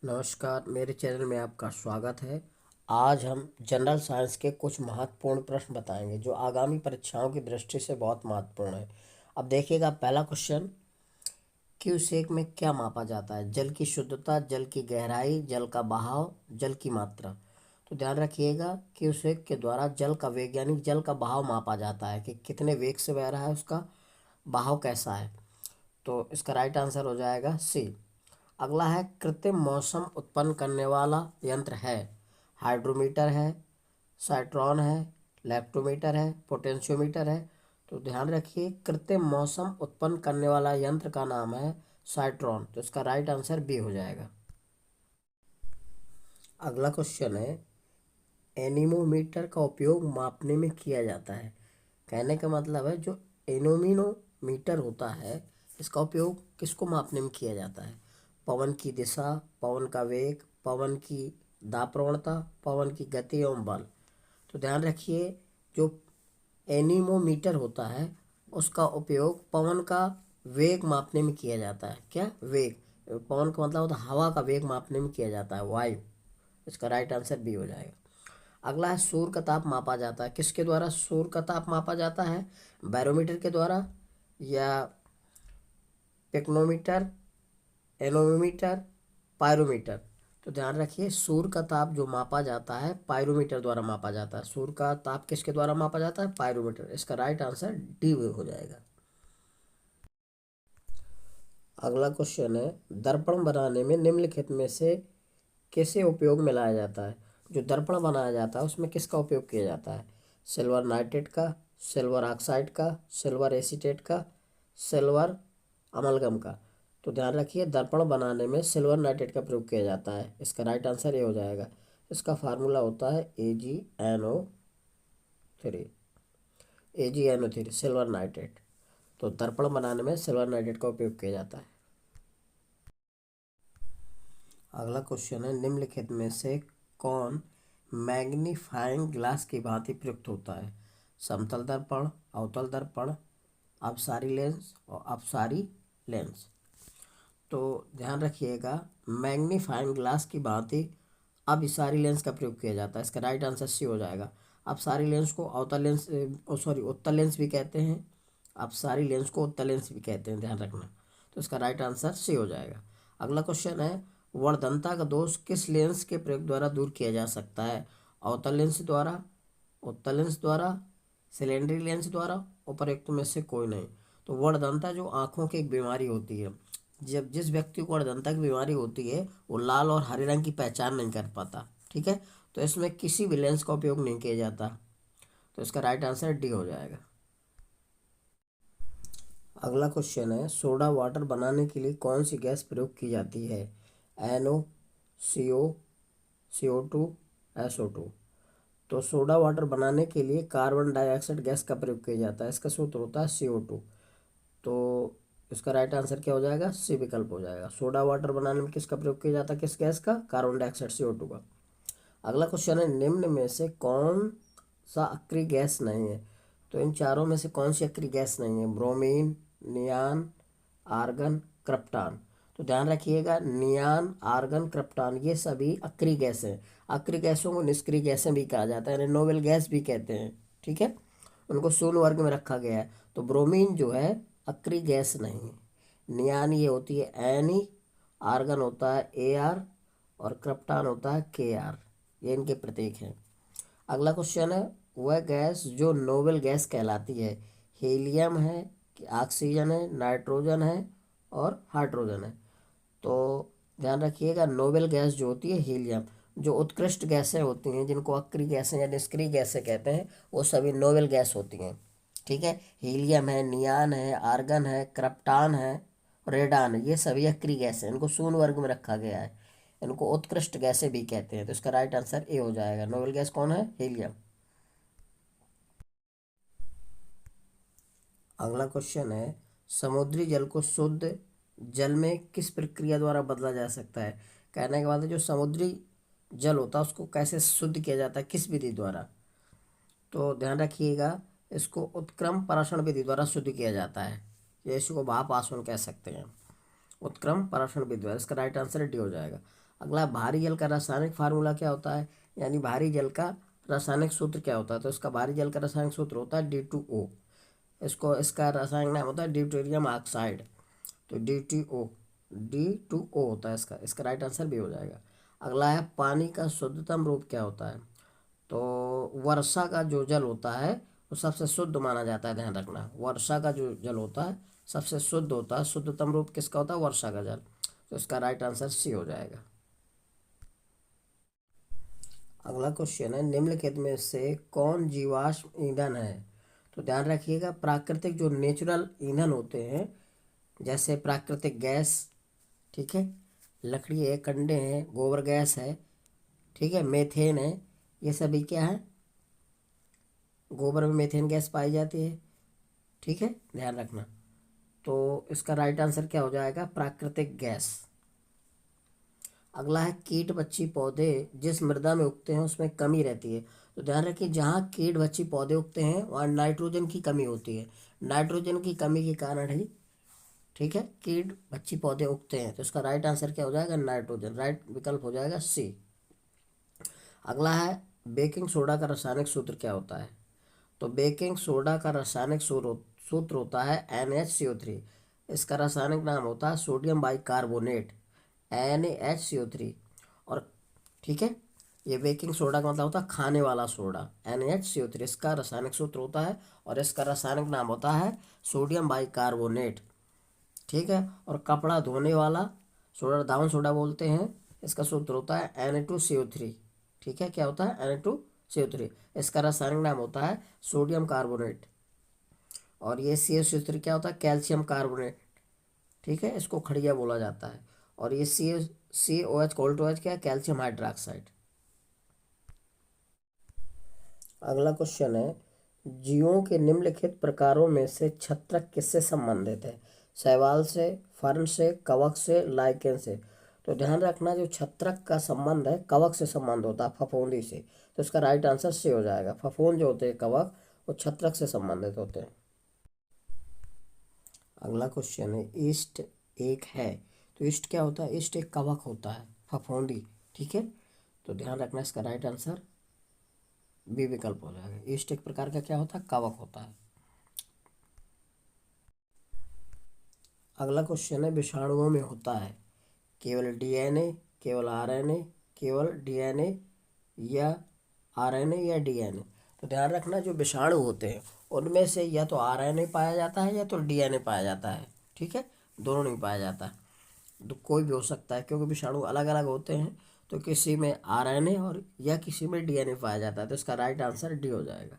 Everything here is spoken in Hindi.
नमस्कार, मेरे चैनल में आपका स्वागत है। आज हम जनरल साइंस के कुछ महत्वपूर्ण प्रश्न बताएंगे जो आगामी परीक्षाओं की दृष्टि से बहुत महत्वपूर्ण है। अब देखिएगा, पहला क्वेश्चन, क्यूसेक में क्या मापा जाता है? जल की शुद्धता, जल की गहराई, जल का बहाव, जल की मात्रा। तो ध्यान रखिएगा, क्यूसेक के द्वारा जल का वेग यानी जल का बहाव मापा जाता है कि कितने वेग से बह रहा है, उसका बहाव कैसा है। तो इसका राइट आंसर हो जाएगा सी। अगला है, कृत्रिम मौसम उत्पन्न करने वाला यंत्र है। हाइड्रोमीटर है, साइट्रॉन है, लैक्टोमीटर है, पोटेंशियोमीटर है। तो ध्यान रखिए, कृत्रिम मौसम उत्पन्न करने वाला यंत्र का नाम है साइट्रॉन। तो इसका राइट आंसर बी हो जाएगा। अगला क्वेश्चन है, एनीमोमीटर का उपयोग मापने में किया जाता है। कहने का मतलब है, जो एनोमीनोमीटर होता है, इसका उपयोग किसको मापने में किया जाता है? पवन की दिशा, पवन का वेग, पवन की दाब प्रवणता, पवन की गति एवं बल। तो ध्यान रखिए, जो एनीमोमीटर होता है उसका उपयोग पवन का वेग मापने में किया जाता है। क्या वेग? पवन का मतलब होता है हवा का वेग मापने में किया जाता है, वायु। इसका राइट आंसर बी हो जाएगा। अगला है, सूर्य का ताप मापा जाता है। किसके द्वारा सूर्य का ताप मापा जाता है? बैरोमीटर के द्वारा, या पिक्नोमीटर, एनोमीटर, पायरोमीटर। तो ध्यान रखिए, सूर्य का ताप जो मापा जाता है पायरोमीटर द्वारा मापा जाता है। सूर्य का ताप किसके द्वारा मापा जाता है? पायरोमीटर। इसका राइट आंसर डी हो जाएगा। अगला क्वेश्चन है, दर्पण बनाने में निम्नलिखित में से किसे उपयोग में लाया जाता है? जो दर्पण बनाया जाता है उसमें किसका उपयोग किया जाता है? सिल्वर नाइट्रेट का, सिल्वर ऑक्साइड का, सिल्वर एसीटेट का, सिल्वर अमलगम का। तो ध्यान रखिए, दर्पण बनाने में सिल्वर नाइट्रेट का प्रयोग किया जाता है। इसका राइट आंसर ये हो जाएगा। इसका फार्मूला होता है AgNO3। AgNO3 silver nitrate. तो दर्पण बनाने में सिल्वर नाइट्रेट का उपयोग किया जाता है। अगला क्वेश्चन है, निम्नलिखित में से कौन मैग्नीफाइंग ग्लास की भांति प्रयुक्त होता है? समतल दर्पण, अवतल दर्पण, अपसारी लेंस और अपसारी लेंस। तो ध्यान रखिएगा, मैग्नीफाइंग ग्लास की भांति अपसारी लेंस का प्रयोग किया जाता है। इसका राइट आंसर सी हो जाएगा। अपसारी लेंस को अवतल लेंस उत्तल लेंस भी कहते हैं। अपसारी लेंस को उत्तल लेंस भी कहते हैं, ध्यान रखना। तो इसका राइट आंसर सी हो जाएगा। अगला क्वेश्चन है, वर्धनता का दोष किस लेंस के प्रयोग द्वारा दूर किया जा सकता है? अवतल लेंस द्वारा, उत्तल लेंस द्वारा, सिलेंडरी लेंस द्वारा, उपर्युक्त में से कोई नहीं। तो वर्धनता जो आंखों की एक बीमारी होती है, जब जिस व्यक्ति को वर्धनता की बीमारी होती है वो लाल और हरे रंग की पहचान नहीं कर पाता। ठीक है, तो इसमें किसी भी लेंस का उपयोग नहीं किया जाता। तो इसका राइट आंसर डी हो जाएगा। अगला क्वेश्चन है, सोडा वाटर बनाने के लिए कौन सी गैस प्रयोग की जाती है? NO, CO, CO2, SO2। तो सोडा वाटर बनाने के लिए कार्बन डाइऑक्साइड गैस का प्रयोग किया जाता है। इसका सूत्र होता है CO2। तो इसका राइट आंसर क्या हो जाएगा? सी विकल्प हो जाएगा। सोडा वाटर बनाने में किसका प्रयोग किया जाता है? किस गैस का? कार्बन डाइऑक्साइड, CO2 का। अगला क्वेश्चन है, निम्न में से कौन सा अक्रिय गैस नहीं है? तो इन चारों में से कौन सी अक्रिय गैस नहीं है? Bromine, neon, argon, krypton. तो ध्यान रखिएगा, नियान, आर्गन, क्रिप्टॉन ये सभी अक्रिय गैस हैं। अक्रिय गैसों को निष्क्रिय गैसें भी कहा जाता है, यानी नोबेल गैस भी कहते हैं। ठीक है, उनको शून्य वर्ग में रखा गया है। तो ब्रोमीन जो है अक्रिय गैस नहीं है। नियान ये होती है NE, आर्गन होता है AR और क्रिप्टॉन होता है KR। ये इनके प्रतीक हैं। अगला क्वेश्चन है, वह गैस जो नोबेल गैस कहलाती है, हीलियम है कि ऑक्सीजन है, नाइट्रोजन है और हाइड्रोजन है? तो ध्यान रखिएगा, नोबेल गैस जो होती है हीलियम। जो उत्कृष्ट गैसें होती हैं जिनको अक्रिय गैसें या निष्क्रिय गैसें कहते हैं, वो सभी नोबेल गैस होती हैं। ठीक है, हीलियम है, नियान है, आर्गन है, क्रिप्टॉन है, रेडान है, ये सभी अक्रिय गैस हैं। इनको शून्य वर्ग में रखा गया है। इनको उत्कृष्ट गैसें भी कहते हैं। तो इसका राइट आंसर ए हो जाएगा। नोबेल गैस कौन है? हीलियम। अगला क्वेश्चन है, समुद्री जल को शुद्ध जल में किस प्रक्रिया द्वारा बदला जा सकता है? कहने के बाद है, जो समुद्री जल होता है उसको कैसे शुद्ध किया जाता है, किस विधि द्वारा? तो ध्यान रखिएगा, इसको उत्क्रम पराक्षण विधि द्वारा शुद्ध किया जाता है, या इसको भाप आसवन कह सकते हैं। उत्क्रम पराक्षण विधि द्वारा। इसका राइट आंसर डी हो जाएगा। अगला, भारी जल का रासायनिक फार्मूला क्या होता है, यानी भारी जल का रासायनिक सूत्र क्या होता है। तो इसका भारी जल का रासायनिक सूत्र होता है D2O। इसका रासायनिक नाम होता है ड्यूटेरियम ऑक्साइड। तो D2O होता है इसका। इसका राइट आंसर भी हो जाएगा। अगला है, पानी का शुद्धतम रूप क्या होता है। तो वर्षा का जो जल होता है वो सबसे शुद्ध माना जाता है। ध्यान रखना, वर्षा का जो जल होता है सबसे शुद्ध होता है। शुद्धतम रूप किसका होता है, वर्षा का जल। तो इसका राइट आंसर सी हो जाएगा। अगला क्वेश्चन है, निम्नलिखित में से कौन जीवाश्म ईंधन है। तो ध्यान रखिएगा, प्राकृतिक जो नेचुरल ईंधन होते हैं, जैसे प्राकृतिक गैस, ठीक है, लकड़ी है, कंडे हैं, गोबर गैस है, ठीक है, मेथेन है, ये सभी क्या है, गोबर में मेथेन गैस पाई जाती है, ठीक है, ध्यान रखना। तो इसका राइट आंसर क्या हो जाएगा, प्राकृतिक गैस। अगला है, कीट बच्ची पौधे जिस मृदा में उगते हैं उसमें कमी रहती है। तो ध्यान रखिए, जहाँ कीट बच्ची पौधे उगते हैं वहाँ नाइट्रोजन की कमी होती है। नाइट्रोजन की कमी के कारण ही, ठीक है, कीट बच्ची पौधे उगते हैं। तो इसका राइट आंसर क्या हो जाएगा, नाइट्रोजन। राइट विकल्प हो जाएगा सी। अगला है, बेकिंग सोडा का रासायनिक सूत्र क्या होता है। तो बेकिंग सोडा का रासायनिक सूत्र होता है NaCO3। इसका रासायनिक नाम होता है सोडियम बाइकार्बोनेट, NaCO3। और ठीक है, ये बेकिंग सोडा का मतलब होता है खाने वाला सोडा, NaCO3 इसका रासायनिक सूत्र होता है। और इसका रासायनिक नाम होता है सोडियम बाइकार्बोनेट, ठीक है। और कपड़ा धोने वाला सोडा, दाउन सोडा बोलते हैं, इसका सूत्र होता है Na2CO3, ठीक है, क्या होता है, Na2CO3। इसका रासायनिक नाम होता है सोडियम कार्बोनेट। और ये CaCO3 क्या होता है, कैल्शियम कार्बोनेट, ठीक है, इसको खड़िया बोला जाता है। और ये CaOH कोल्ड OH क्या है, कैल्शियम हाइड्रोक्साइड। अगला क्वेश्चन है, जीवों के निम्नलिखित प्रकारों में से छत्रक किससे संबंधित है। शैवाल से, फर्न से, कवक से, लाइकेन से। तो ध्यान रखना, जो छत्रक का संबंध है कवक से संबंध होता है, फफूंदी से। तो इसका राइट आंसर से हो जाएगा। फफूंद जो होते हैं कवक, वो छत्रक से संबंधित होते हैं। अगला क्वेश्चन है, ईस्ट एक है। तो ईस्ट क्या होता है, ईस्ट एक कवक होता है, फफूंदी, ठीक है। तो ध्यान रखना, इसका राइट आंसर बी विकल्प हो जाएगा। ईस्ट एक प्रकार का क्या होता है, कवक होता है। अगला क्वेश्चन है, विषाणुओं में होता है केवल DNA, केवल RNA, केवल DNA या RNA या DNA। तो ध्यान रखना, जो विषाणु होते हैं उनमें से या तो RNA पाया जाता है या तो DNA पाया जाता है, ठीक है, दोनों नहीं पाया जाता। तो कोई भी हो सकता है, क्योंकि विषाणु अलग अलग होते हैं। तो किसी में RNA और या किसी में DNA पाया जाता है। तो इसका राइट आंसर डी हो जाएगा।